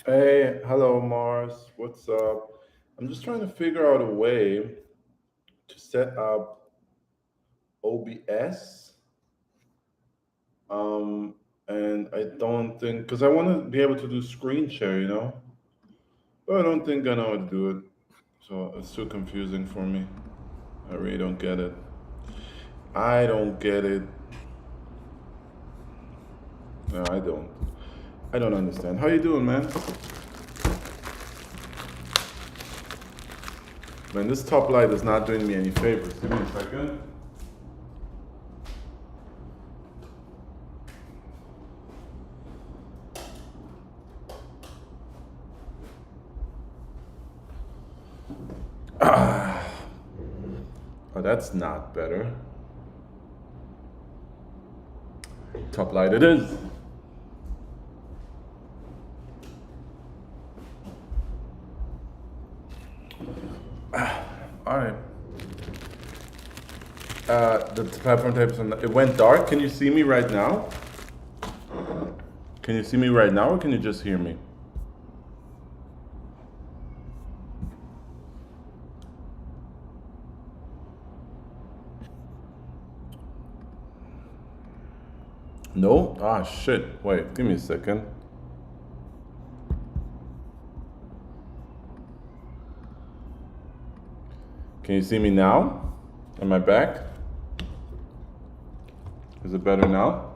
Hey, hello Mars. What's up? I'm just trying to figure out a way to set up OBS. Um, and I don't think because I want to be able to do screen share, but I don't think I know how to do it. So it's too confusing for me. I really don't get it. I don't get it. No, I don't. I don't understand. How you doing, man? Man, this top light is not doing me any favors. Give me a second. Oh, that's not better. Top light it is. All right. The platform types on it went dark. Can you see me right now? Can you see me right now, or can you just hear me? No? Ah, shit. Wait, give me a second. Can you see me now? Am I back? Is it better now?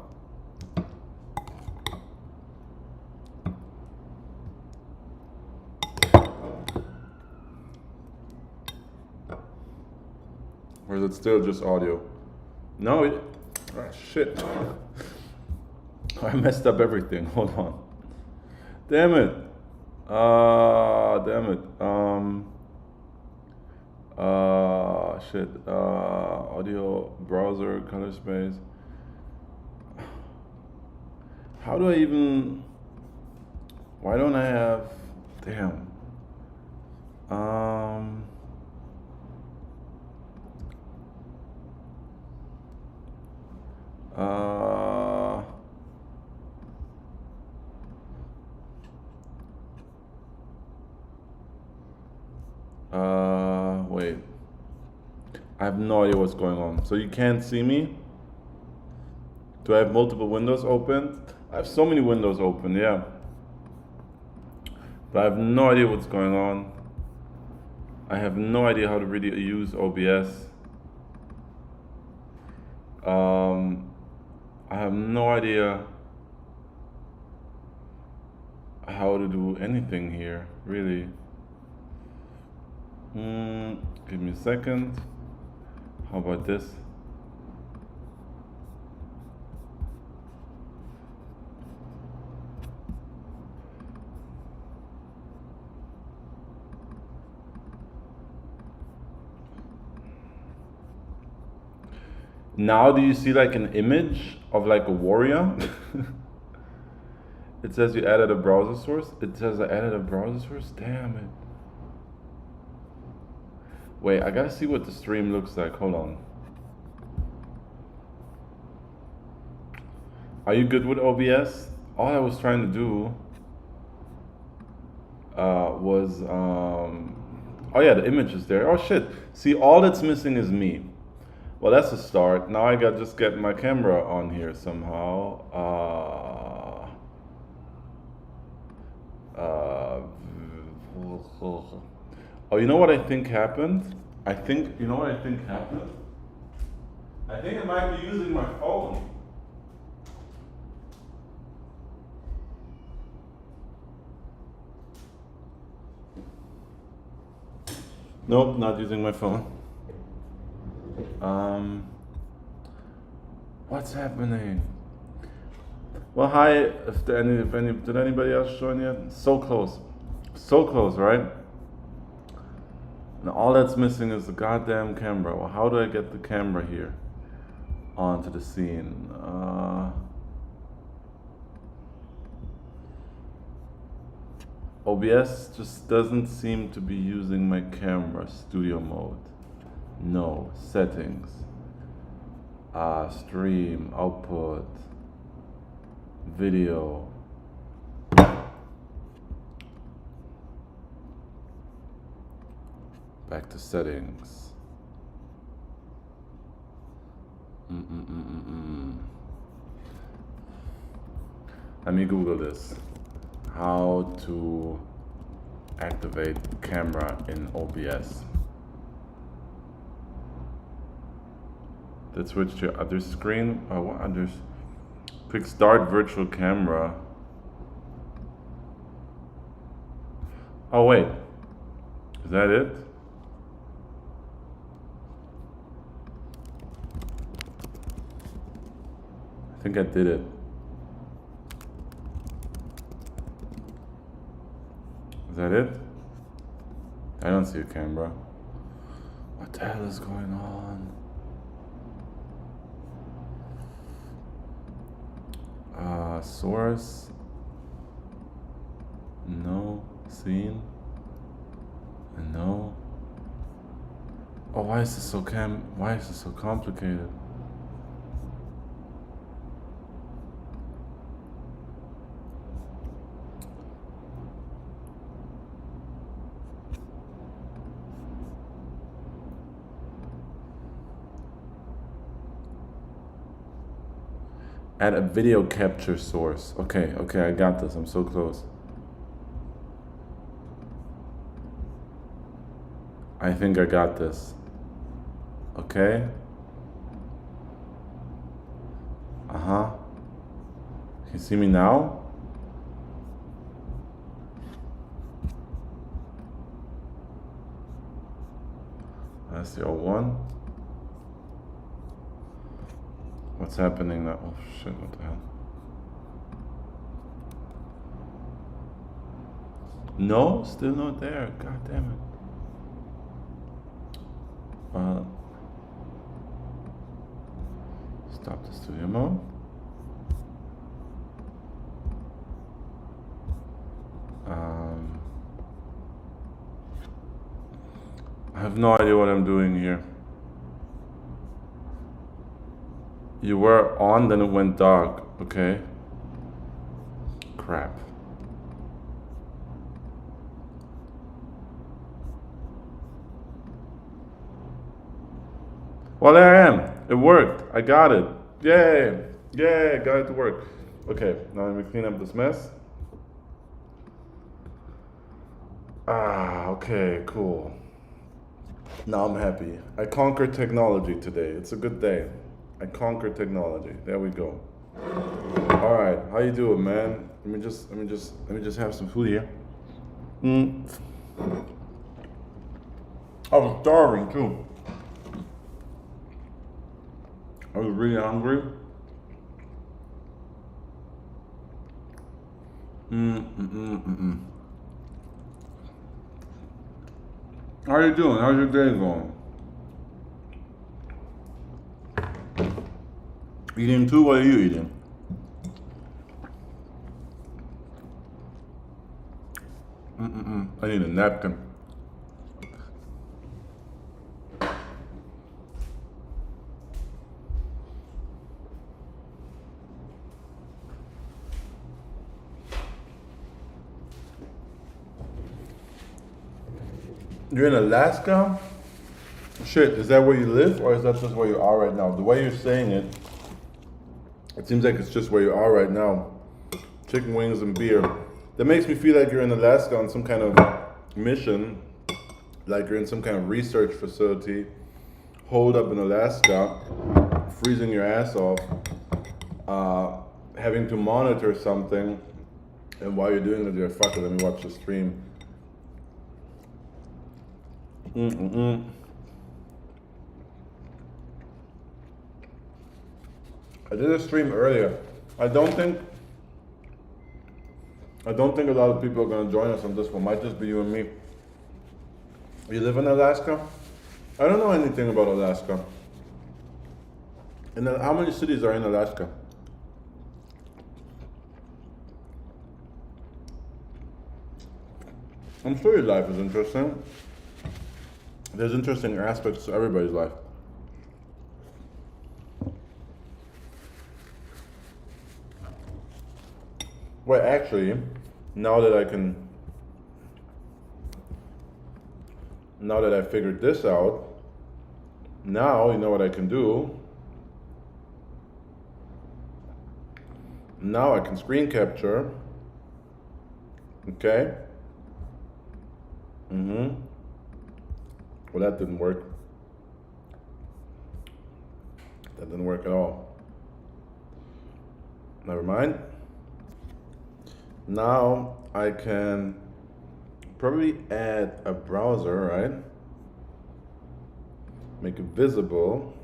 Or is it still just audio? No, ah, shit. I messed up everything. Hold on. Damn it. Damn it. Shit. Audio, browser, color space. How do I even? Why don't I have? Damn. Um. Uh. Wait. I have no idea what's going on. So you can't see me? Do I have multiple windows open? I have so many windows open, yeah. But I have no idea what's going on. I have no idea how to really use OBS. Um, I have no idea how to do anything here, really. Give me a second. How about this? Now do you see like an image of like a warrior? It says you added a browser source. It says I added a browser source. Damn it. Wait, I gotta see what the stream looks like. Hold on. Are you good with OBS? All I was trying to do was oh yeah, the image is there. Oh shit. See, all that's missing is me. Well, that's a start. Now I got just get my camera on here somehow. Uh, oh, you know what I think happened? You know what I think happened? I think it might be using my phone. Nope, not using my phone. Um, what's happening? Well, hi. Did anybody else join yet? So close, right? And all that's missing is the goddamn camera. Well, how do I get the camera here onto the scene? OBS just doesn't seem to be using my camera. Studio mode. No. Settings. Stream. Output. Video. Back to settings. Let me Google this. How to activate camera in OBS. Let's switch to other screen. Oh, others. Click start virtual camera. Oh wait, is that it? I think I did it. Is that it? I don't see a camera. What the hell is going on? Source. No. Scene. No. Oh, why is this so complicated? Add a video capture source. Okay, I got this. I'm so close. I think I got this. Okay. Can you see me now? That's the old one. What's happening now? Oh shit, what the hell? No, still not there. God damn it. Stop the studio mode. I have no idea what I'm doing here. You were on, then it went dark. Okay. Crap. Well, there I am. It worked. I got it. Yay. Yay, got it to work. Okay, now let me clean up this mess. Okay, cool. Now I'm happy. I conquered technology today. It's a good day. I conquered technology. There we go. All right, how you doing, man? Let me just have some food here. I was starving too. I was really hungry. How you doing? How's your day going? Eating too? What are you eating? I need a napkin. You're in Alaska? Shit, is that where you live or is that just where you are right now? The way you're saying it, it seems like it's just where you are right now. Chicken wings and beer. That makes me feel like you're in Alaska on some kind of mission, like you're in some kind of research facility, holed up in Alaska, freezing your ass off, having to monitor something, and while you're doing it, you're fuck it, let me watch the stream. I did a stream earlier. I don't think a lot of people are gonna join us on this one. Might just be you and me. You live in Alaska? I don't know anything about Alaska. And then how many cities are in Alaska? I'm sure your life is interesting. There's interesting aspects to everybody's life. Well, actually, now that I can Now that I figured this out, now you know what I can do. Now I can screen capture. Okay. Well, that didn't work. That didn't work at all. Never mind. Now I can probably add a browser, right? Make it visible.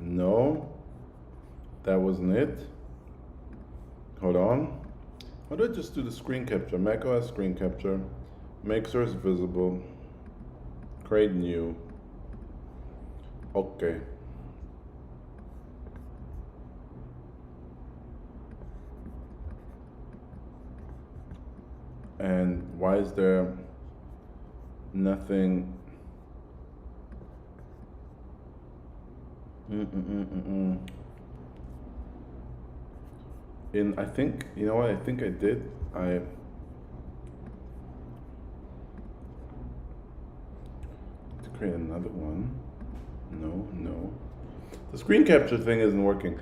No, that wasn't it. Hold on. How do I just do the screen capture? macOS screen capture. Make source visible. Create new. Okay. And why is there nothing? I think, you know what, I think I did. To create another one. No. The screen capture thing isn't working.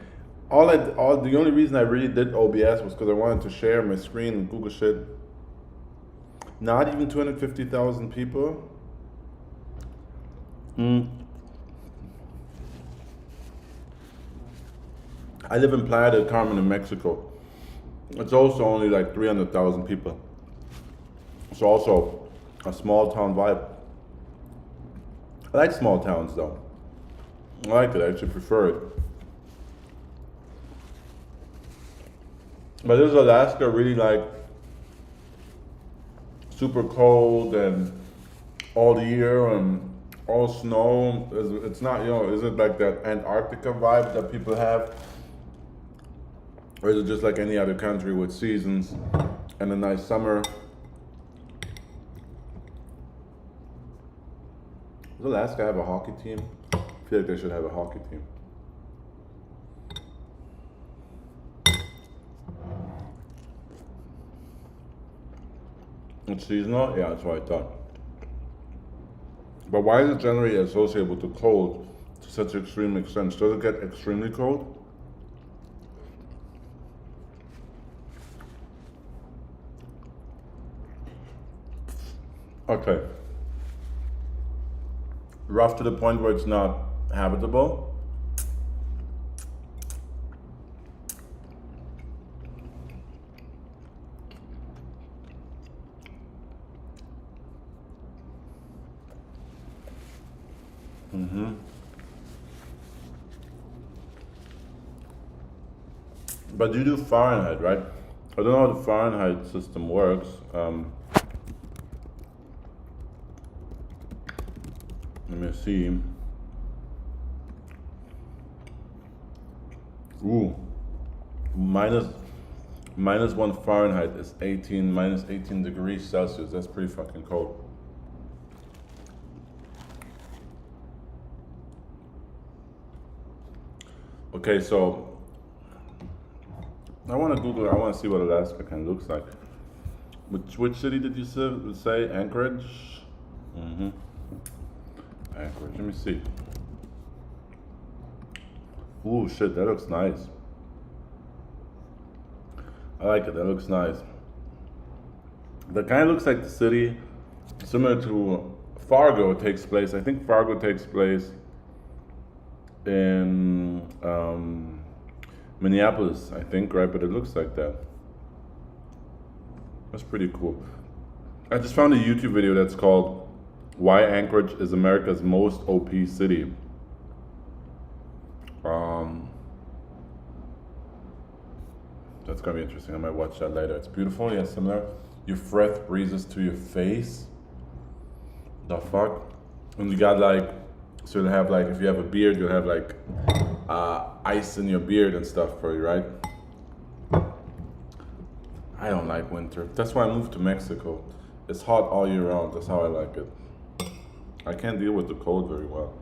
The only reason I really did OBS was because I wanted to share my screen in Google shit. Not even 250,000 people. I live in Playa del Carmen in Mexico. It's also only like 300,000 people. It's also a small town vibe. I like small towns though. I like it, I actually prefer it. But is Alaska really like super cold and all year and all snow? It's not, is it like that Antarctica vibe that people have? Or is it just like any other country with seasons and a nice summer? Does Alaska have a hockey team? I feel like they should have a hockey team. It's seasonal? Yeah, that's what I thought. But why is it generally associated with the cold to such extreme extent? Does it get extremely cold? Okay. Rough to the point where it's not habitable. But you do Fahrenheit, right? I don't know how the Fahrenheit system works. Let me see. Ooh, minus 1 Fahrenheit is minus 18 degrees Celsius. That's pretty fucking cold. Okay, so I want to Google. I want to see what Alaska kind of looks like. Which city did you say? Anchorage. Anchorage. Let me see. Ooh, shit, that looks nice. I like it. That looks nice. That kind of looks like the city similar to Fargo takes place. I think Fargo takes place in Minneapolis, I think, right? But it looks like that. That's pretty cool. I just found a YouTube video that's called "Why Anchorage is America's Most OP City." That's gonna be interesting. I might watch that later. It's beautiful, yeah, similar. Your breath breezes to your face. The fuck? And you got like, so you'll have like, if you have a beard, you'll have like ice in your beard and stuff for you, right? I don't like winter. That's why I moved to Mexico. It's hot all year round. That's how I like it. I can't deal with the cold very well.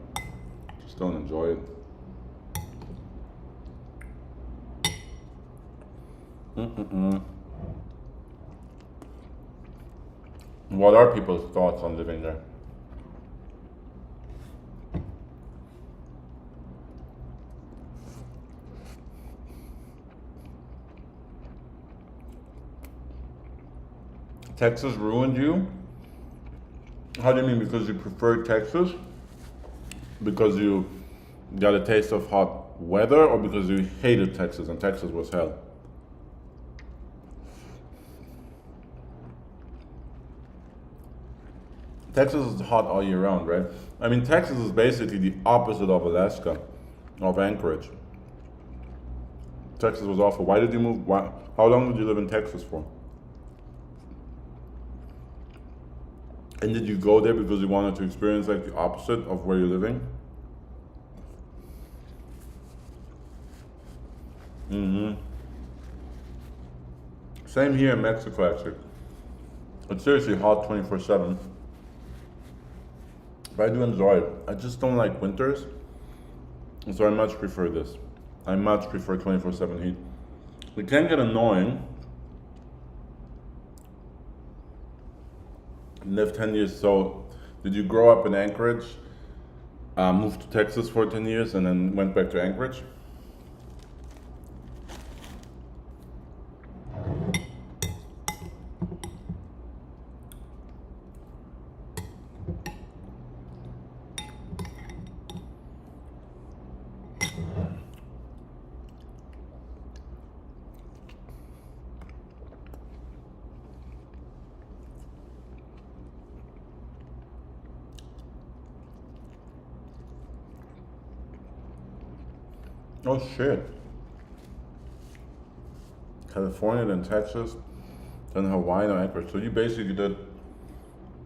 Just don't enjoy it. Mm-mm-mm. What are people's thoughts on living there? Texas ruined you? How do you mean? Because you prefer Texas? Because you got a taste of hot weather, or because you hated Texas and Texas was hell? Texas is hot all year round, right? I mean, Texas is basically the opposite of Alaska, of Anchorage. Texas was awful. Why did you move? Why? How long did you live in Texas for? And did you go there because you wanted to experience like the opposite of where you're living? Mm-hmm. Same here in Mexico, actually. It's seriously hot 24/7, but I do enjoy it. I just don't like winters, and so I much prefer this. I much prefer 24/7 heat. It can get annoying. Lived 10 years. So, did you grow up in Anchorage? Moved to Texas for 10 years and then went back to Anchorage? Oh shit. California, then Texas, then Hawaii, then Anchorage. So you basically did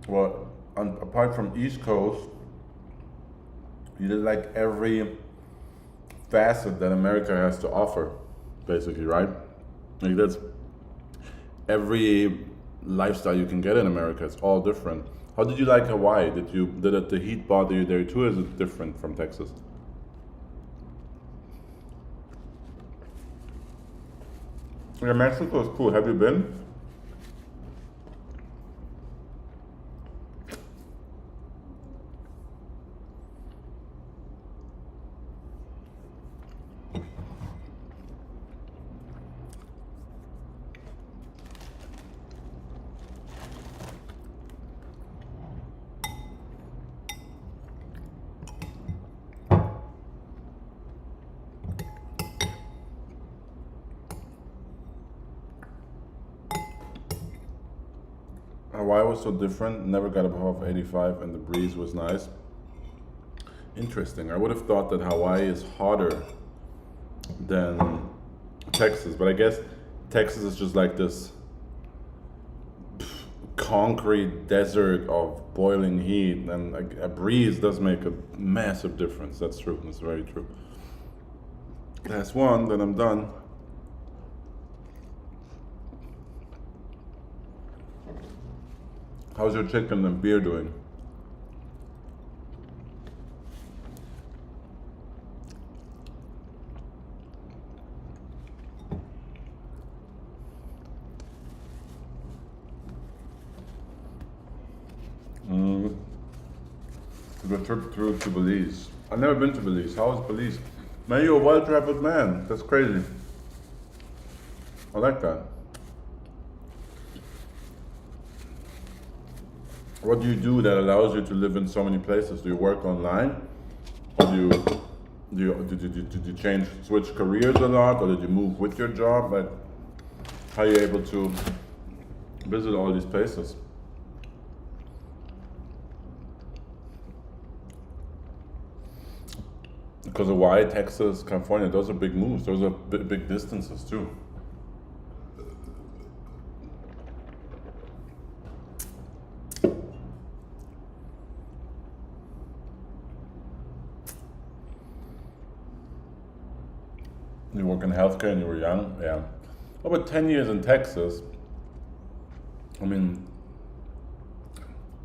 what, apart from East Coast, you did like every facet that America has to offer, basically, right? Like that's every lifestyle you can get in America. It's all different. How did you like Hawaii? Did the heat bother you there too? Or is it different from Texas? Yeah, Mexico is cool. Have you been? Hawaii was so different. Never got above 85, and the breeze was nice. Interesting. I would have thought that Hawaii is hotter than Texas, but I guess Texas is just like this concrete desert of boiling heat, and like a breeze does make a massive difference. That's true. That's very true. That's one. Then I'm done. How's your chicken and beer doing? Mm, the trip through to Belize. I've never been to Belize. How is Belize? Man, you're a well-traveled man. That's crazy. I like that. What do you do that allows you to live in so many places? Do you work online, or did you change switch careers a lot, or did you move with your job? Like, how are you able to visit all these places? Because Hawaii, Texas, California, those are big moves. Those are big distances too. You work in healthcare and you were young, yeah. About 10 years in Texas. I mean,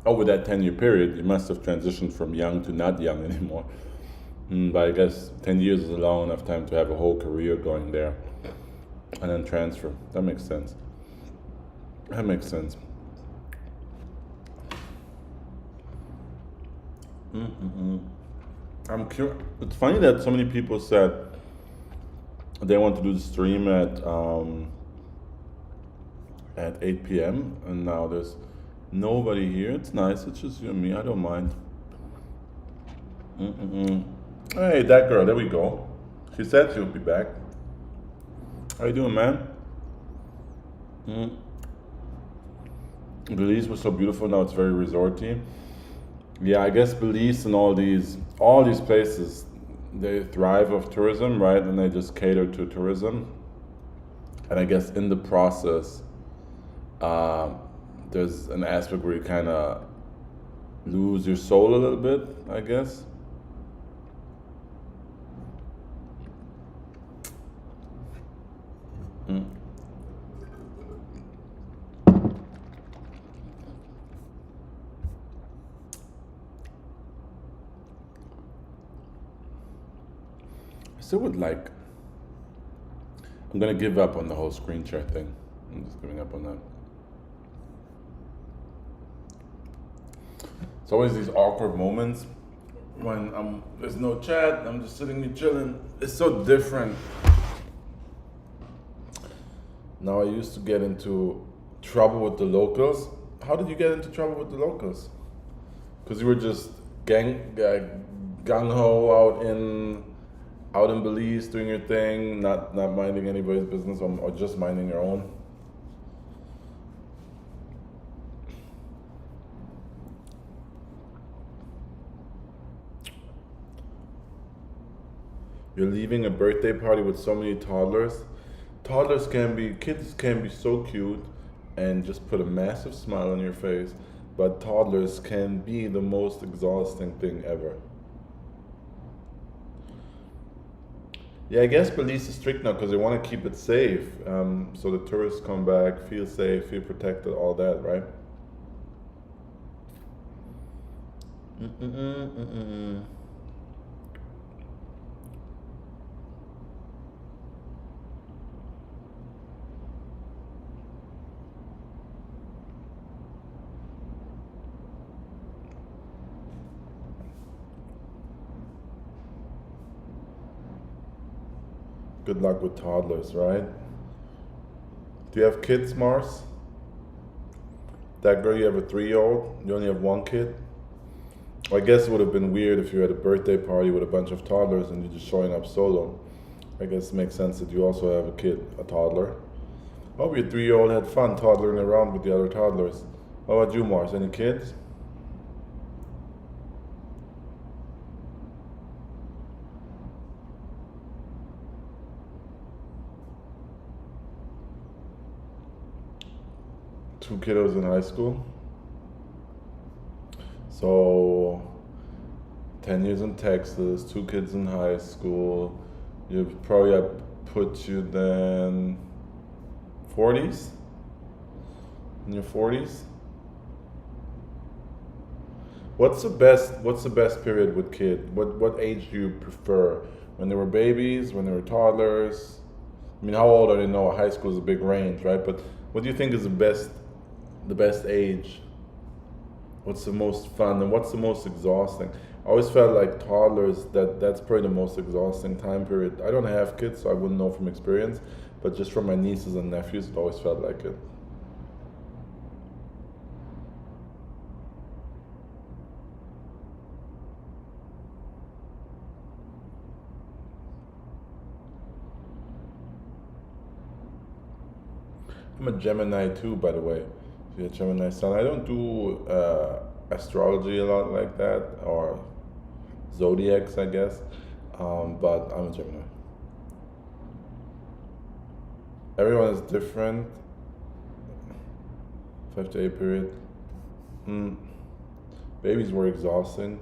over that 10-year period, you must have transitioned from young to not young anymore. But I guess 10 years is a long enough time to have a whole career going there. and then transfer. That makes sense. That makes sense. Mm-mm-mm. I'm curious. It's funny that so many people said they want to do the stream at 8 p.m. and now there's nobody here. It's nice. It's just you and me. I don't mind. Mm-mm-mm. Hey, that girl. There we go. She said she'll be back. How you doing, man? Mm. Belize was so beautiful. Now it's very resorty. Yeah, I guess Belize and all these places, they thrive of tourism, right? And they just cater to tourism. And I guess in the process, um, there's an aspect where you kind of lose your soul a little bit, I guess. Mm. I still would like. I'm gonna give up on the whole screen share thing. I'm just giving up on that. It's always these awkward moments when there's no chat. I'm just sitting here chilling. It's so different. Now I used to get into trouble with the locals. How did you get into trouble with the locals? Because you were just gung ho out in Belize doing your thing, not minding anybody's business or just minding your own. You're leaving a birthday party with so many toddlers. Kids can be so cute and just put a massive smile on your face, but toddlers can be the most exhausting thing ever. Yeah, I guess Belize is strict now because they want to keep it safe. So the tourists come back, feel safe, feel protected, all that, right? Mm-mm-mm-mm-mm. Good luck with toddlers, right? Do you have kids, Mars? That girl, you have a 3 year old? You only have one kid? Well, I guess it would have been weird if you had a birthday party with a bunch of toddlers and you're just showing up solo. I guess it makes sense that you also have a kid, a toddler. Hope your 3 year old had fun toddling around with the other toddlers. How about you, Mars? Any kids? 2 kiddos in high school? So, 10 years in Texas, 2 kids in high school. You probably have put you then 40s? In your 40s? What's the best period with kid? What age do you prefer? When they were babies, when they were toddlers? I mean, how old are they now? High school is a big range, right? But what do you think is the best age? What's the most fun and what's the most exhausting? I always felt like toddlers that's probably the most exhausting time period. I don't have kids, so I wouldn't know from experience, but just from my nieces and nephews, it always felt like it. I'm a Gemini too, by the way. If you're a Gemini sun, I don't do astrology a lot like that, or zodiacs, I guess. But I'm a Gemini. Everyone is different. 5 to 8 period. Mm, babies were exhausting.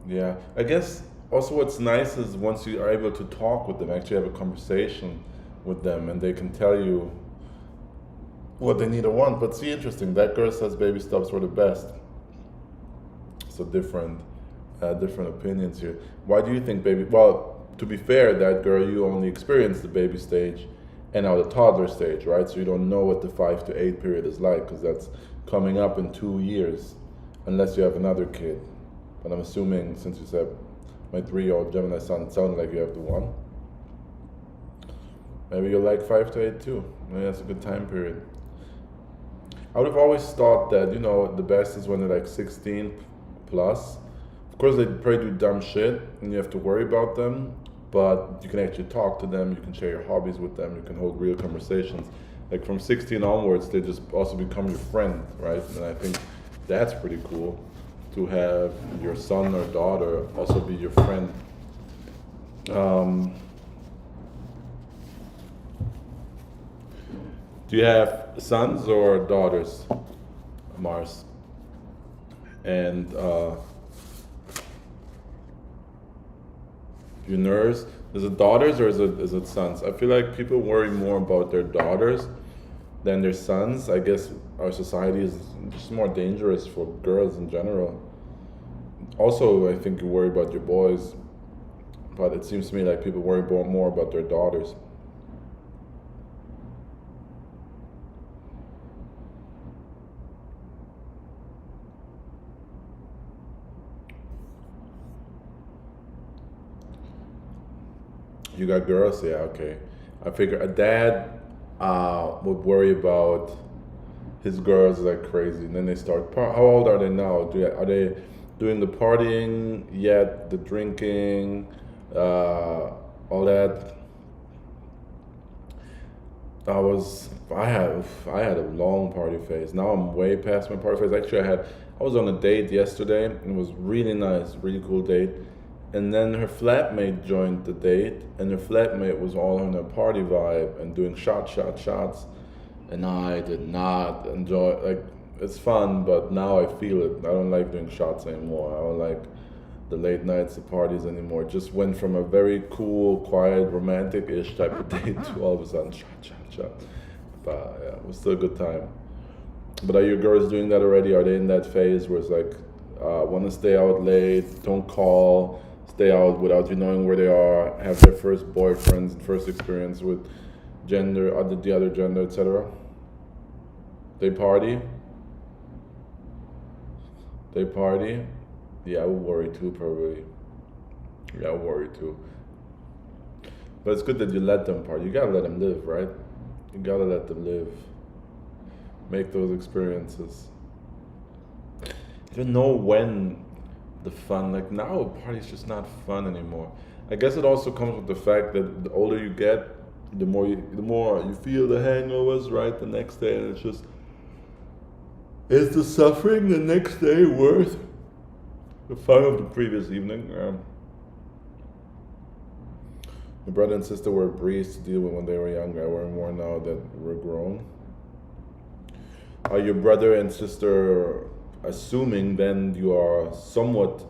Yeah, I guess also what's nice is once you are able to talk with them, actually have a conversation with them, and they can tell you what they need or want. But see, interesting. That girl says baby steps were the best. So different opinions here. Why do you think baby? Well, to be fair, that girl you only experienced the baby stage, and now the toddler stage, right? So you don't know what the 5 to 8 period is like because that's coming up in 2 years, unless you have another kid. But I'm assuming since you said my 3-year-old Gemini son sounded like you have the one, maybe you like 5 to 8 too. Maybe that's a good time period. I would have always thought that the best is when they're like 16 plus. Of course, they probably do dumb shit, and you have to worry about them. But you can actually talk to them. You can share your hobbies with them. You can hold real conversations. Like from 16 onwards, they just also become your friend, right? And I think that's pretty cool to have your son or daughter also be your friend. Um, do you have sons or daughters, Mars? And your nurse, is it daughters or is it sons? I feel like people worry more about their daughters than their sons. I guess our society is just more dangerous for girls in general. Also, I think you worry about your boys, but it seems to me like people worry more about their daughters. You got girls? Yeah, okay. I figure a dad would worry about his girls like crazy, and then they start. How old are they now? Are they doing the partying yet? The drinking, all that. I had a long party phase. Now I'm way past my party phase. Actually, I was on a date yesterday, and it was really nice, really cool date. And then her flatmate joined the date, and her flatmate was all on a party vibe and doing shots. And I did not enjoy. Like, it's fun, but now I feel it. I don't like doing shots anymore. I don't like the late nights, the parties anymore. It just went from a very cool, quiet, romantic-ish type of date to all of a sudden shot. But yeah, it was still a good time. But are your girls doing that already? Are they in that phase where it's like, want to stay out late, don't call, stay out without you knowing where they are, have their first boyfriends and first experience with the other gender, etc.? They party? They party? Yeah, I would worry too, probably. Yeah, I would worry too. But it's good that you let them party. You gotta let them live, right? You gotta let them live. Make those experiences. You don't know when the fun, like now, a party's just not fun anymore. I guess it also comes with the fact that the older you get, the more you feel the hangovers, right? The next day, and it's just, is the suffering the next day worth the fun of the previous evening? My brother and sister were a breeze to deal with when they were younger. I worry more now that we're grown. Are your brother and sister, assuming then you are somewhat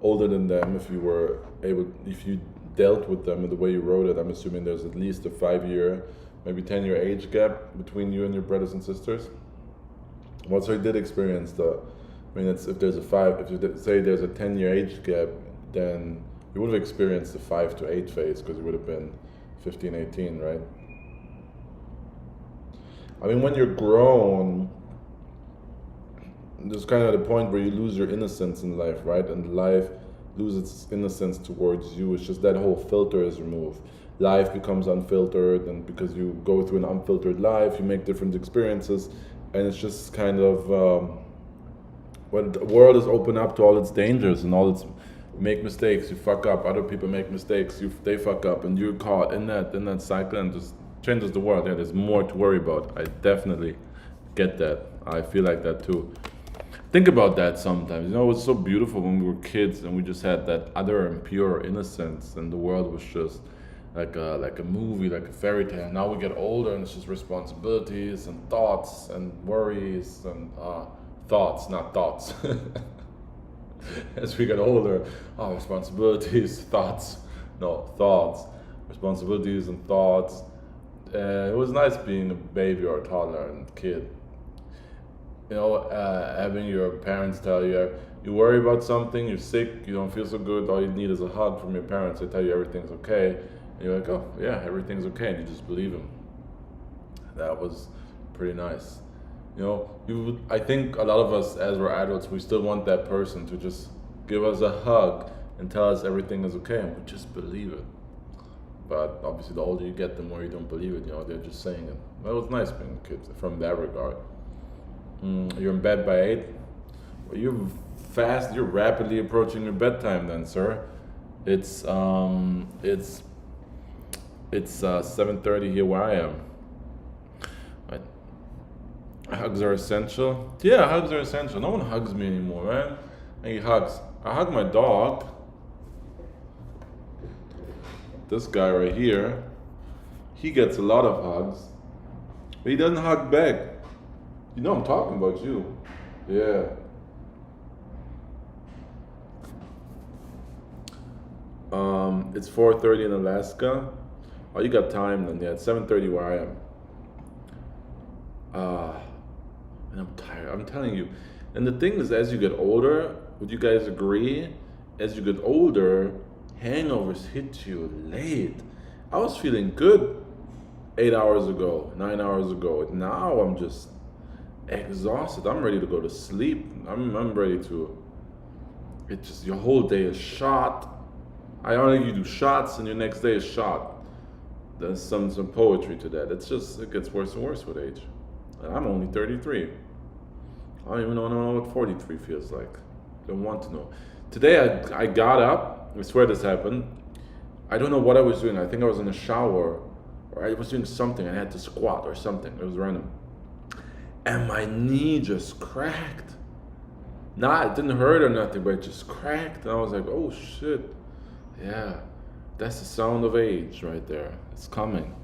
older than them, if you dealt with them in the way you wrote it, I'm assuming there's at least a 5-year, maybe 10-year age gap between you and your brothers and sisters? Well, so you did experience if you say there's a 10-year age gap, then you would have experienced the 5 to 8 phase because you would have been 15, 18, right? I mean, when you're grown, there's kind of the point where you lose your innocence in life, right? And life loses its innocence towards you. It's just that whole filter is removed. Life becomes unfiltered, and because you go through an unfiltered life, you make different experiences, and it's just kind of when the world is open up to all its dangers and all its make mistakes, you fuck up, other people make mistakes, they fuck up, and you're caught in that cycle, and just changes the world. Yeah, there's more to worry about. I definitely get that. I feel like that too. Think about that sometimes. It was so beautiful when we were kids and we just had that other and pure innocence, and the world was just like a movie, like a fairy tale. Now we get older and it's just responsibilities and thoughts and worries and thoughts, not thoughts. As we get older, responsibilities, thoughts, no, thoughts, responsibilities and thoughts. It was nice being a baby or a toddler and kid. Having your parents tell you, you worry about something, you're sick, you don't feel so good, all you need is a hug from your parents. They tell you everything's okay. And you're like, oh, yeah, everything's okay. And you just believe them. That was pretty nice. You know, I think a lot of us, as we're adults, we still want that person to just give us a hug and tell us everything is okay, and we just believe it. But obviously, the older you get, the more you don't believe it. You know, they're just saying it. That was nice being a kid from that regard. You're in bed by 8. Well, you're fast. You're rapidly approaching your bedtime, then, sir. It's 7:30 here where I am. Right. Hugs are essential. Yeah, hugs are essential. No one hugs me anymore, man. I need hugs. I hug my dog. This guy right here, he gets a lot of hugs, but he doesn't hug back. You know I'm talking about you. Yeah. It's 4:30 in Alaska. Oh, you got time then? Yeah, it's 7:30 where I am. Uh, and I'm tired. I'm telling you. And the thing is, as you get older, would you guys agree? As you get older, hangovers hit you late. I was feeling good 8 hours ago, 9 hours ago. Now I'm just exhausted. I'm ready to go to sleep. I'm ready to. It just your whole day is shot. I only you do shots and your next day is shot. There's some poetry to that. It gets worse and worse with age. And I'm only 33. I don't even know what 43 feels like. Don't want to know. Today I got up. I swear this happened. I don't know what I was doing. I think I was in the shower or I was doing something. I had to squat or something. It was random. And my knee just cracked. Nah, it didn't hurt or nothing, but it just cracked. And I was like, oh shit. Yeah, that's the sound of age right there. It's coming.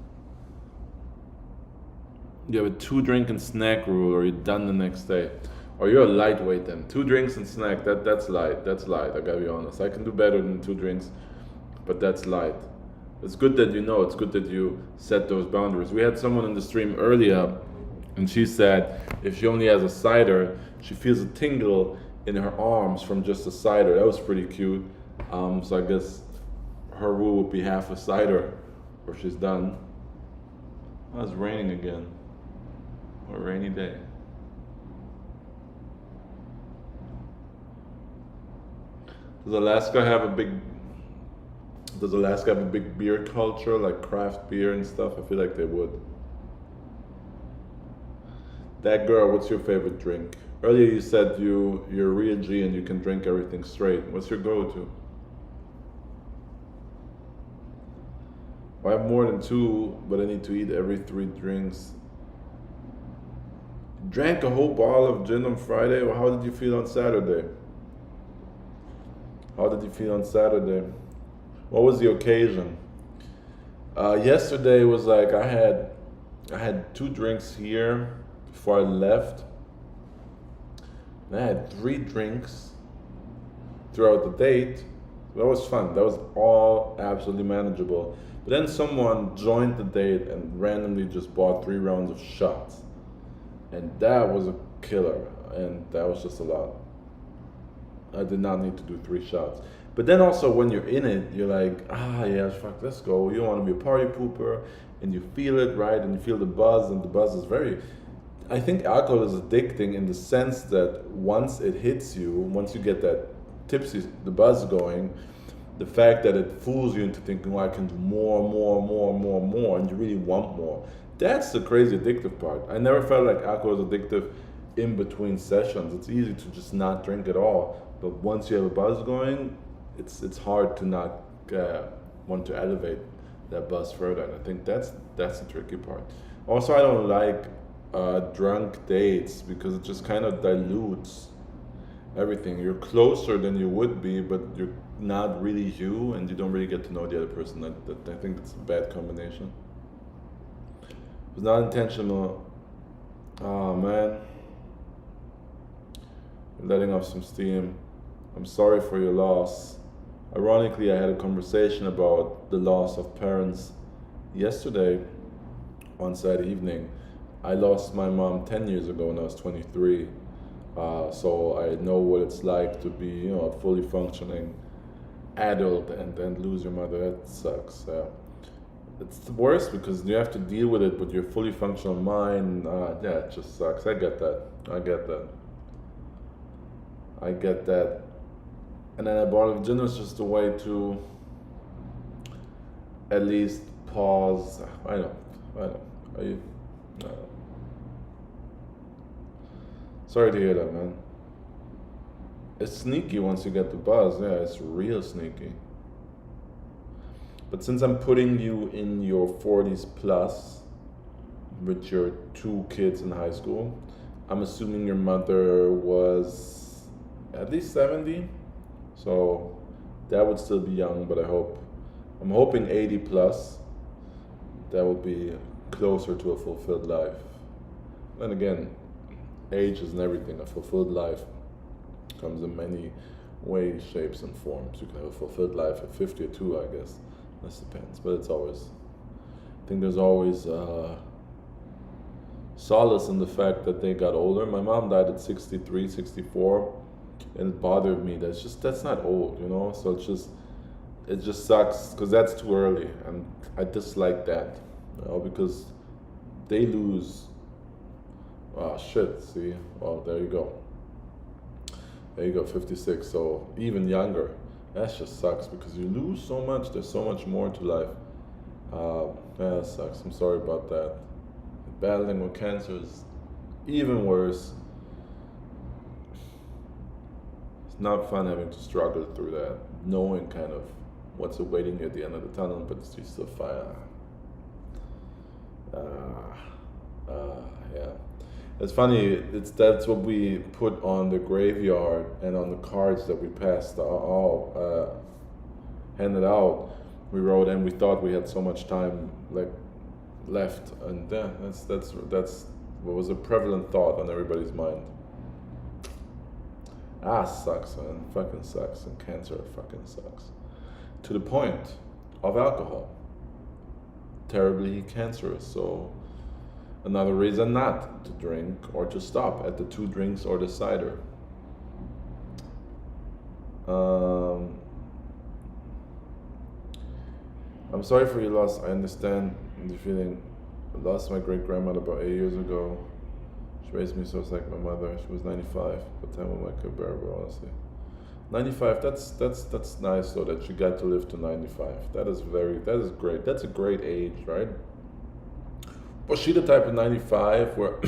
You have a 2 drink and snack rule, or you're done the next day. Or you're a lightweight then. 2 drinks and snack, that's light. That's light, I gotta be honest. I can do better than 2 drinks, but that's light. It's good that you know, it's good that you set those boundaries. We had someone in the stream earlier, and she said if she only has a cider, she feels a tingle in her arms from just a cider. That was pretty cute. So I guess her rule would be half a cider, or she's done. Oh, it's raining again. What a rainy day. Does Alaska have a big Does Alaska have a big beer culture, like craft beer and stuff? I feel like they would. That girl, what's your favorite drink? Earlier you said you're a real G and you can drink everything straight. What's your go-to? I have more than 2, but I need to eat every 3 drinks. Drank a whole bottle of gin on Friday. Well, how did you feel on Saturday? How did you feel on Saturday? What was the occasion? Yesterday was like I had 2 drinks here before I left. And I had 3 drinks throughout the date. That was fun. That was all absolutely manageable. But then someone joined the date and randomly just bought 3 rounds of shots. And that was a killer. And that was just a lot. I did not need to do 3 shots. But then also when you're in it, you're like, yeah, fuck, let's go. You don't want to be a party pooper. And you feel it, right? And you feel the buzz. And the buzz is very... I think alcohol is addicting in the sense that once it hits you, once you get that tipsy, the buzz going, the fact that it fools you into thinking, I can do more, and you really want more. That's the crazy addictive part. I never felt like alcohol is addictive in between sessions. It's easy to just not drink at all, but once you have a buzz going, it's hard to not want to elevate that buzz further. And I think that's the tricky part. Also, I don't like drunk dates because it just kind of dilutes everything. You're closer than you would be, but you're not really you, and you don't really get to know the other person. I think that's a bad combination. It was not intentional. Oh man, letting off some steam. I'm sorry for your loss. Ironically, I had a conversation about the loss of parents yesterday on Saturday evening. I lost my mom 10 years ago when I was 23. So I know what it's like to be, a fully functioning adult and then lose your mother. That sucks. It's the worst because you have to deal with it with your fully functional mind. Yeah, it just sucks. I get that. I get that. I get that. And then I bought it. Dinner is just a way to at least pause. I know. I know. Are you? Uh, sorry to hear that, man. It's sneaky once you get the buzz. Yeah, it's real sneaky. But since I'm putting you in your 40s plus with your two kids in high school, I'm assuming your mother was at least 70. So that would still be young, but I'm hoping 80 plus. That would be closer to a fulfilled life. Then again, age isn't everything. A fulfilled life comes in many ways, shapes, and forms. You can have a fulfilled life at 50 or 2, I guess. This depends, but I think there's always solace in the fact that they got older. My mom died at 63, 64, and it bothered me. That's not old, you know? So it just sucks because that's too early, and I dislike that, you know, because they lose. Ah, shit, see? Well, there you go. There you go, 56. So even younger. That just sucks because you lose so much. There's so much more to life. Yeah, that sucks. I'm sorry about that. Battling with cancer is even worse. It's not fun having to struggle through that, knowing kind of what's awaiting you at the end of the tunnel, but it's just a fire. Yeah. It's funny. That's what we put on the graveyard and on the cards that we passed all handed out. We wrote, and we thought we had so much time like left, and yeah, that's what was a prevalent thought on everybody's mind. Sucks, man. Fucking sucks, and cancer fucking sucks. To the point of alcohol, terribly cancerous. So another reason not to drink or to stop at the 2 drinks or the cider. Um, I'm sorry for your loss. I understand the feeling. I lost my great grandmother about 8 years ago. She raised me so it's like my mother. She was 95, but time when I could bearable, honestly. 95. That's nice though that she got to live to 95. That is great. That's a great age, right? Was she the type of 95 where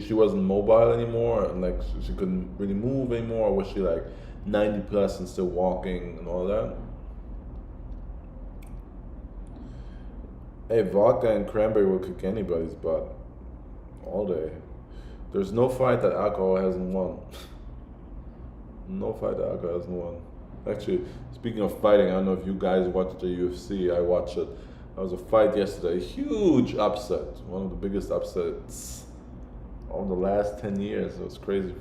she wasn't mobile anymore and like she couldn't really move anymore? Or was she like 90 plus and still walking and all that? Hey, vodka and cranberry will kick anybody's butt all day. There's no fight that alcohol hasn't won. No fight that alcohol hasn't won. Actually, speaking of fighting, I don't know if you guys watch the UFC. I watch it. There was a fight yesterday, huge upset, one of the biggest upsets of the last 10 years. It was crazy.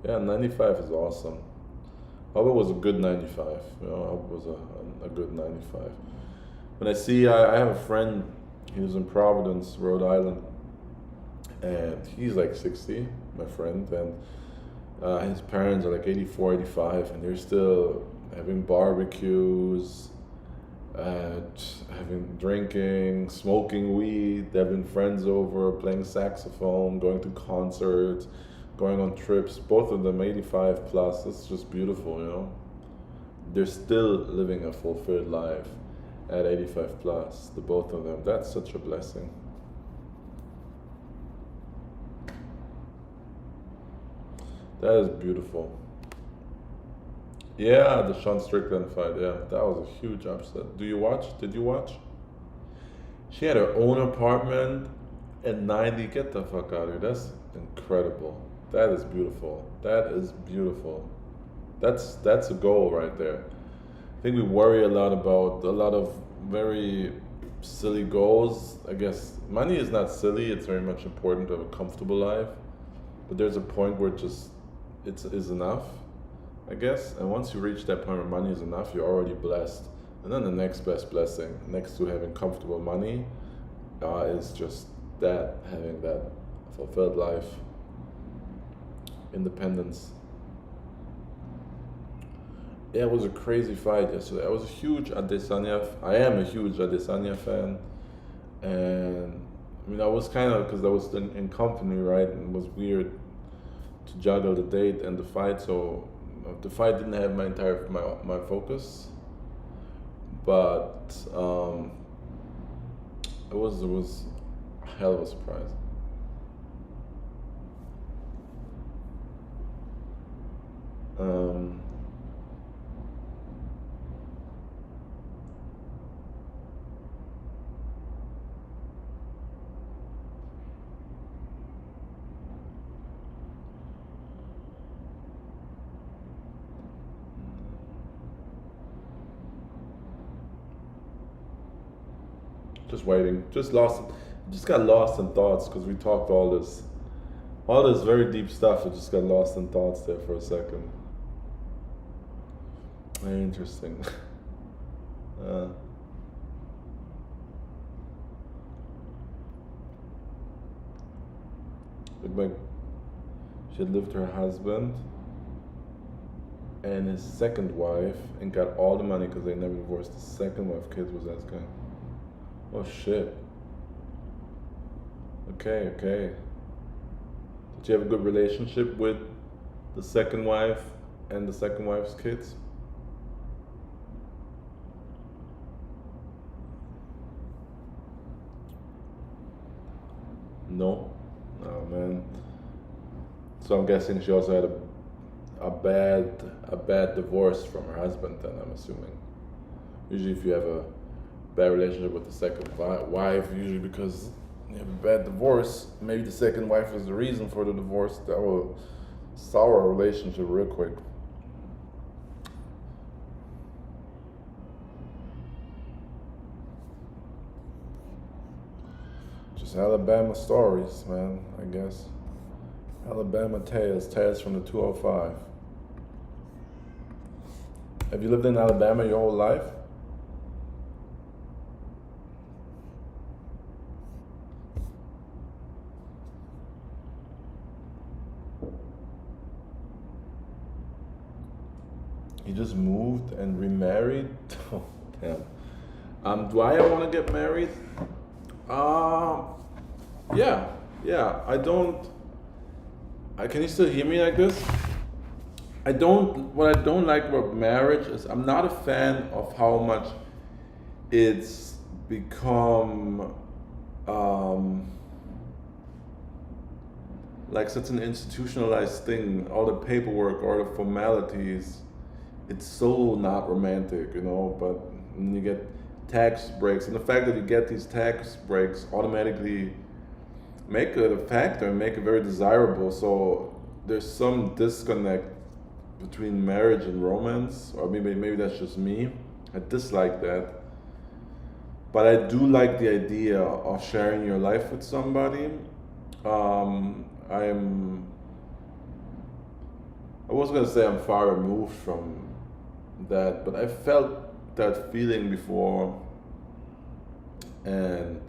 Yeah, 95 is awesome. Albert was a good 95. You know, Albert was a good 95. When I have a friend, he was in Providence, Rhode Island, and he's like 60, my friend, and his parents are like 84, 85, and they're still having barbecues, having drinking, smoking weed, having friends over, playing saxophone, going to concerts, going on trips. Both of them 85 plus. It's just beautiful, you know. They're still living a fulfilled life at 85 plus. The both of them. That's such a blessing. That is beautiful. Yeah, the Sean Strickland fight. Yeah, that was a huge upset. Do you watch? Did you watch? She had her own apartment at 90. Get the fuck out of here. That's incredible. That is beautiful. That is beautiful. That's a goal right there. I think we worry a lot about a lot of very silly goals. I guess money is not silly. It's very much important to have a comfortable life. But there's a point where it's is enough, I guess. And once you reach that point where money is enough, you're already blessed. And then the next best blessing, next to having comfortable money, is just having that fulfilled life. independence. Yeah, it was a crazy fight yesterday. I was a huge Adesanya. I am a huge Adesanya fan, and I mean I was kind of because I was in company, right? And it was weird to juggle the date and the fight. So the fight didn't have my focus, but it was a hell of a surprise. Um, just waiting, just got lost in thoughts because we talked all this very deep stuff. I just got lost in thoughts there for a second. Very interesting. Uh, like she had lived her husband and his second wife and got all the money because they never divorced. The second wife kids was that guy. Oh shit. Okay, okay. Did you have a good relationship with the second wife and the second wife's kids? No. Oh man. So I'm guessing she also had a bad divorce from her husband. Then I'm assuming. Usually, if you have a bad relationship with the second wife, usually because you have a bad divorce, maybe the second wife is the reason for the divorce. That will sour a relationship real quick. Just Alabama stories, man. I guess Alabama tales from the 205. Have you lived in Alabama your whole life? You just moved and remarried? Oh, damn. Do I want to get married? Uh, yeah, yeah. I don't. Can you still hear me like this? I don't. What I don't like about marriage is I'm not a fan of how much it's become um, like such an institutionalized thing. All the paperwork, all the formalities. It's so not romantic, you know. But when you get tax breaks, and the fact that you get these tax breaks automatically make it a factor and make it very desirable. So there's some disconnect between marriage and romance, or maybe that's just me. I dislike that, but I do like the idea of sharing your life with somebody. I'm. I was gonna say I'm far removed from that, but I felt that feeling before, and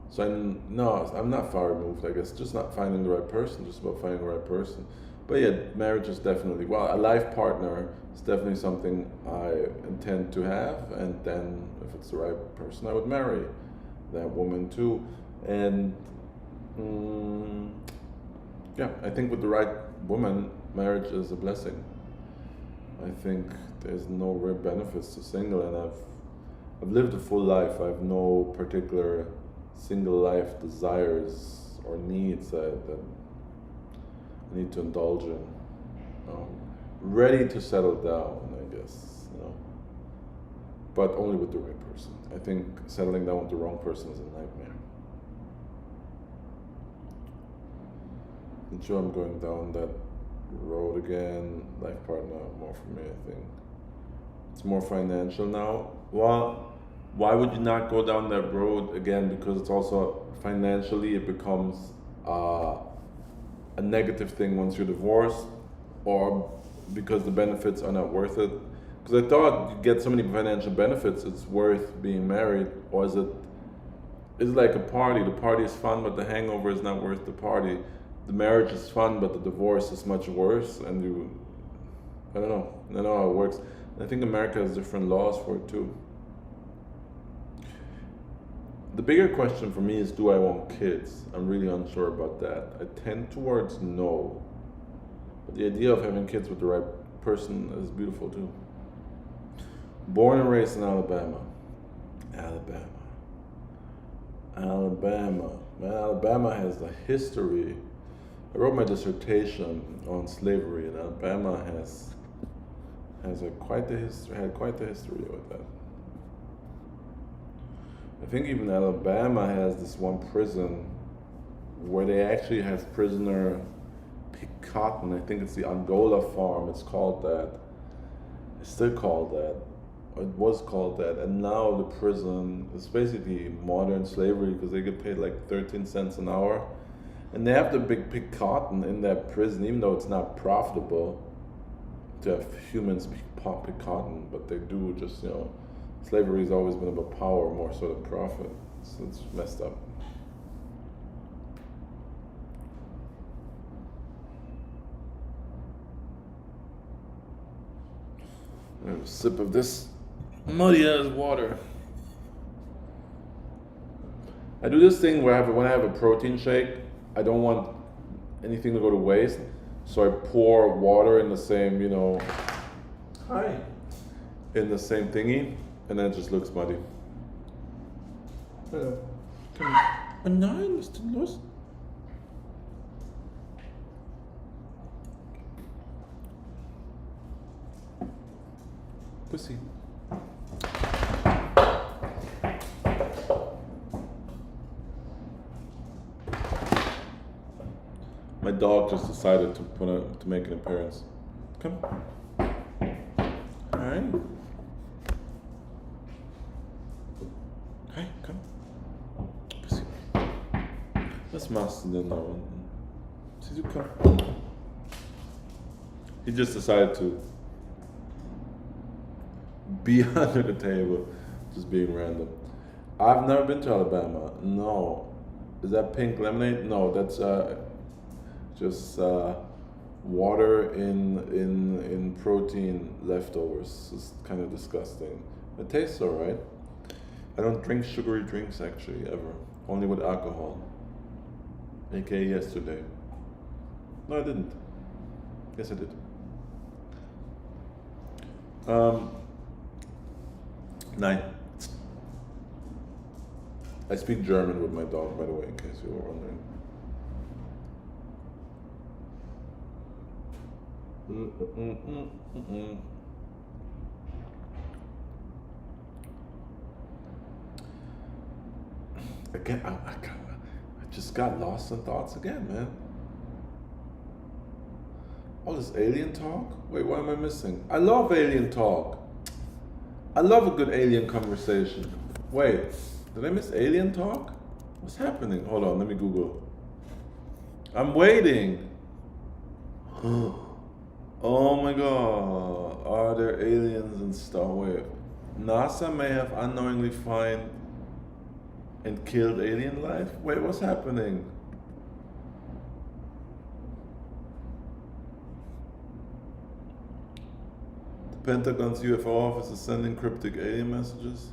so I'm not far removed. I guess just not finding the right person, just about finding the right person. But yeah, marriage is definitely a life partner is definitely something I intend to have, and then if it's the right person, I would marry that woman too. And mm, yeah, I think with the right woman, marriage is a blessing. I think there's no real benefits to single, and I've lived a full life. I have no particular single life desires or needs that I need to indulge in. Um, Ready to settle down, I guess, you know, but only with the right person. I think settling down with the wrong person is a nightmare. I'm sure I'm going down that road again. Life partner, more for me, I think. It's more financial now. Well, why would you not go down that road again? Because it's also financially, it becomes uh, a negative thing once you're divorced, or because the benefits are not worth it. Because I thought you get so many financial benefits, it's worth being married, or is it? It's like a party. The party is fun, but the hangover is not worth the party. the marriage is fun, but the divorce is much worse, and I don't know. I don't know how it works. I think America has different laws for it too. The bigger question for me is, do I want kids? I'm really unsure about that. I tend towards no. But the idea of having kids with the right person is beautiful too. Born and raised in Alabama. Alabama. Man, Alabama has a history. I wrote my dissertation on slavery, and Alabama had quite the history with that. I think even Alabama has this one prison where they actually have prisoner pick cotton. I think it's the Angola farm. It's called that. It's still called that. It was called that. And now the prison is basically modern slavery because they get paid like 13 cents an hour. And they have to pick cotton in that prison, even though it's not profitable to have humans pick cotton, but they do just, slavery has always been about power more so than profit. So it's messed up. I have a sip of this muddy ass water. I do this thing where when I have a protein shake, I don't want anything to go to waste, so I pour water in the same, in the same thingy, and then it just looks muddy. Nein, was ist denn los? Pussy. My dog just decided to make an appearance. Come. Hi. Hi, come. Pussy. Was machst du denn da unten? Sieh, komm. He just decided to be under the table, just being random. I've never been to Alabama. No. Is that pink lemonade? No, that's just water in protein leftovers. It's kind of disgusting. It tastes alright. I don't drink sugary drinks actually ever. Only with alcohol. AKA yesterday. No, I didn't. Yes, I did. 9. I speak German with my dog, by the way, in case you were wondering. Again, I just got lost in thoughts again, man. All this alien talk? Wait, what am I missing? I love alien talk. I love a good alien conversation. Wait, did I miss alien talk? What's happening? Hold on, let me Google. I'm waiting. Oh my god, are there aliens in Star Wars? NASA may have unknowingly found and killed alien life? Wait, what's happening? The Pentagon's UFO office is sending cryptic alien messages.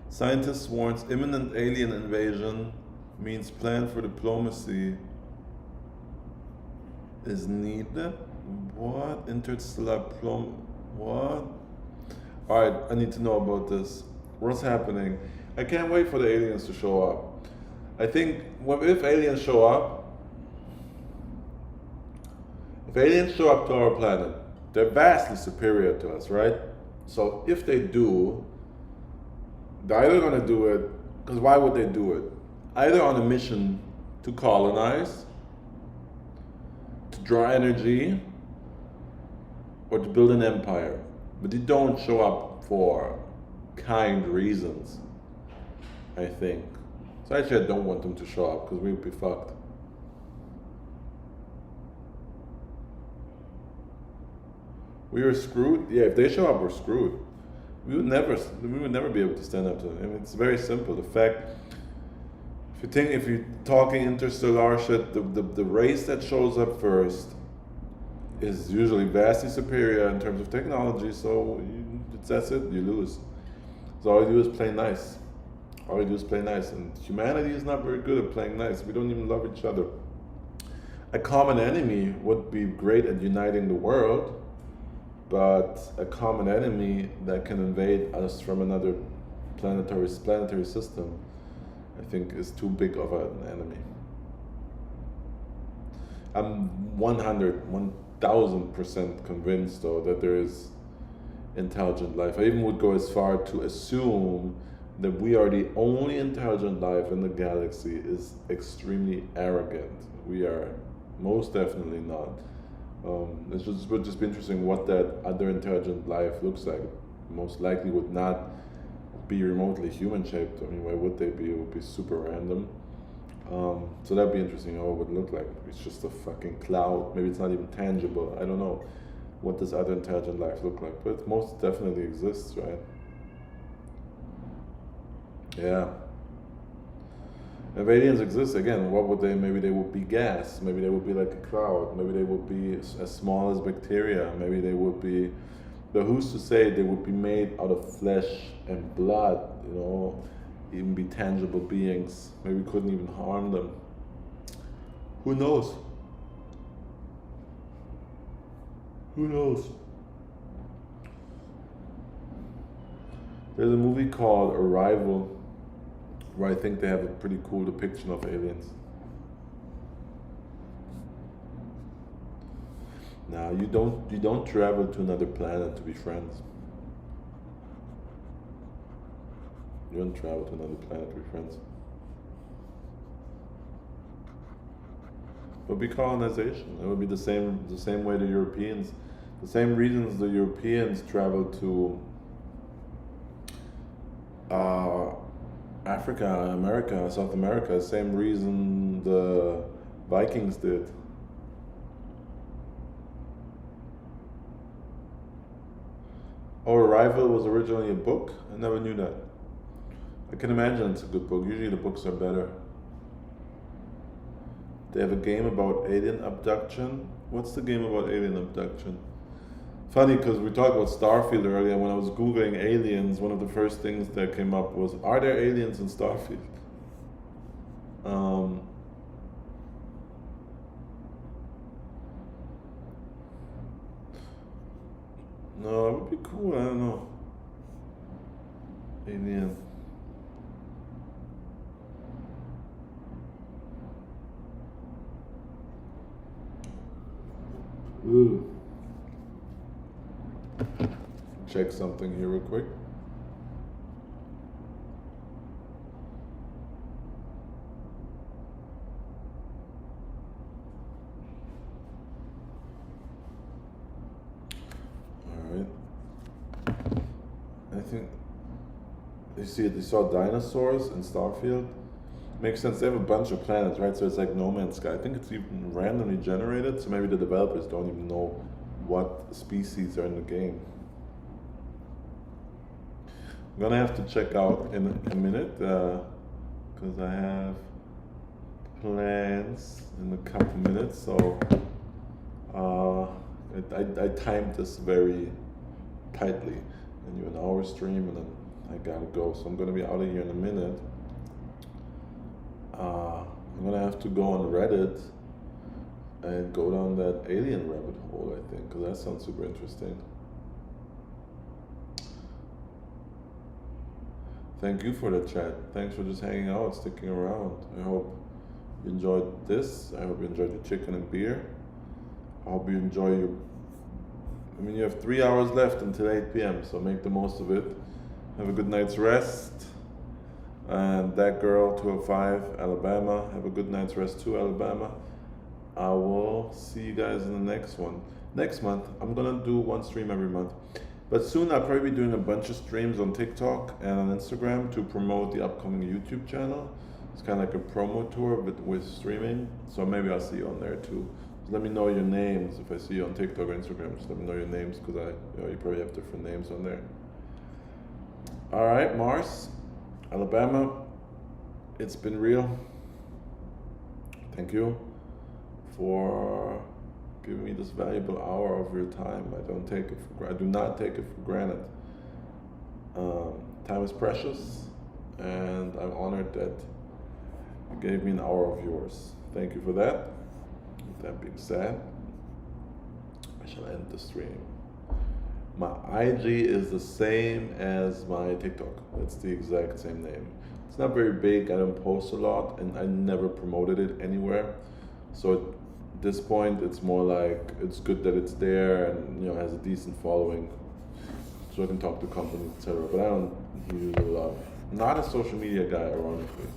Scientists warns imminent alien invasion means plan for diplomacy is needed. What? Interstellar what? Alright, I need to know about this. What's happening? I can't wait for the aliens to show up. I think if aliens show up to our planet, they're vastly superior to us, right? So if they do, they're either gonna do it, because why would they do it? Either on a mission to colonize, to draw energy, or to build an empire. But they don't show up for kind reasons, I think. So actually I don't want them to show up because we'd be fucked. We were screwed? Yeah, if they show up, we're screwed. We would never be able to stand up to them. I mean, it's very simple. The fact, if you're talking interstellar shit, the race that shows up first is usually vastly superior in terms of technology. So that's it. You lose. So all you do is play nice. All you do is play nice, and humanity is not very good at playing nice. We don't even love each other. A common enemy would be great at uniting the world, but a common enemy that can invade us from another planetary system, I think, is too big of an enemy. I'm 1000% convinced, though, that there is intelligent life. I even would go as far to assume that we are the only intelligent life in the galaxy is extremely arrogant. We are most definitely not. It would just be interesting what that other intelligent life looks like. Most likely would not be remotely human shaped. I mean, why would they be? It would be super random. So that'd be interesting how it would look like. It's just a fucking cloud. Maybe it's not even tangible. I don't know what does other intelligent life look like, but it most definitely exists, right? Yeah. If aliens exist, again, what would they? Maybe they would be gas. Maybe they would be like a cloud. Maybe they would be as small as bacteria. Maybe they would be. But who's to say they would be made out of flesh and blood? You know, even be tangible beings. Maybe we couldn't even harm them. Who knows? Who knows? There's a movie called Arrival, where I think they have a pretty cool depiction of aliens. Now you don't travel to another planet to be friends. You don't travel to another planet to be friends. It would be colonization. It would be the same way the Europeans, the same reasons the Europeans traveled to Africa, America, South America. Same reason the Vikings did. Oh, Arrival was originally a book? I never knew that. I can imagine it's a good book. Usually the books are better. They have a game about alien abduction. What's the game about alien abduction? Funny, because we talked about Starfield earlier. When I was Googling aliens, one of the first things that came up was, are there aliens in Starfield? No, it would be cool. I don't know. Alien. Ooh. Check something here real quick. All right. I think you saw dinosaurs in Starfield. Makes sense. They have a bunch of planets, right? So it's like No Man's Sky. I think it's even randomly generated, so maybe the developers don't even know what species are in the game. I'm gonna have to check out in a minute because I have plans in a couple minutes. So I timed this very tightly, and you an hour stream, and then I gotta go. So I'm gonna be out of here in a minute. I'm gonna have to go on Reddit and go down that alien rabbit hole, I think, because that sounds super interesting. Thank you for the chat. Thanks for just hanging out, sticking around. I hope you enjoyed this. I hope you enjoyed the chicken and beer. I hope you enjoy your. I mean, you have 3 hours left until 8 p.m., so make the most of it. Have a good night's rest. And that girl, 205, Alabama. Have a good night's rest too, Alabama. I will see you guys in the next one. Next month, I'm gonna do one stream every month. But soon I'll probably be doing a bunch of streams on TikTok and on Instagram to promote the upcoming YouTube channel. It's kind of like a promo tour with streaming. So maybe I'll see you on there too. Just let me know your names. If I see you on TikTok or Instagram, just let me know your names because you probably have different names on there. All right, Mars. Alabama, it's been real. Thank you for giving me this valuable hour of your time. I do not take it for granted. Time is precious, and I'm honored that you gave me an hour of yours. Thank you for that. With that being said, I shall end the stream. My IG is the same as my TikTok. It's the exact same name. It's not very big. I don't post a lot, and I never promoted it anywhere. So at this point, it's more like it's good that it's there and has a decent following, so I can talk to companies, etc. But I don't use it a lot. Not a social media guy, ironically.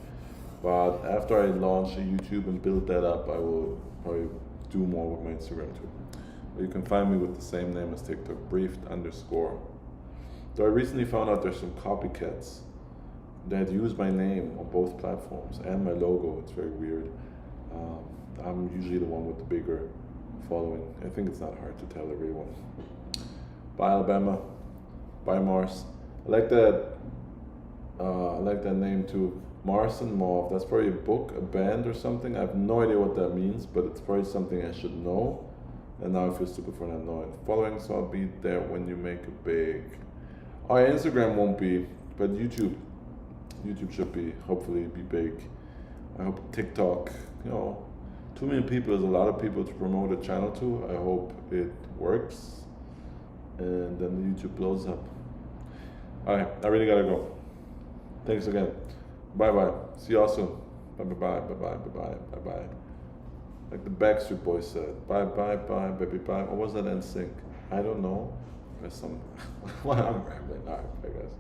But after I launch a YouTube and build that up, I will probably do more with my Instagram too. But you can find me with the same name as TikTok, briefed_. Though I recently found out there's some copycats that use my name on both platforms and my logo. It's very weird. I'm usually the one with the bigger following. I think it's not hard to tell everyone. Bye Alabama. Bye Mars. I like that. I like that name too. Mars and Mauve. That's probably a book, a band, or something. I have no idea what that means, but it's probably something I should know. And now I feel stupid for not knowing. Following, so I'll be there when you make it big. Oh, yeah, Instagram won't be, but YouTube should be. Hopefully, be big. I hope TikTok. 2 million people is a lot of people to promote a channel to. I hope it works, and then YouTube blows up. All right, I really gotta go. Thanks again. Bye bye. See y'all soon. Bye bye bye bye bye bye bye bye. Like the Backstreet Boys said, bye bye bye baby bye. What was that NSYNC? I don't know. There's some. Well, I'm rambling. All right, bye guys.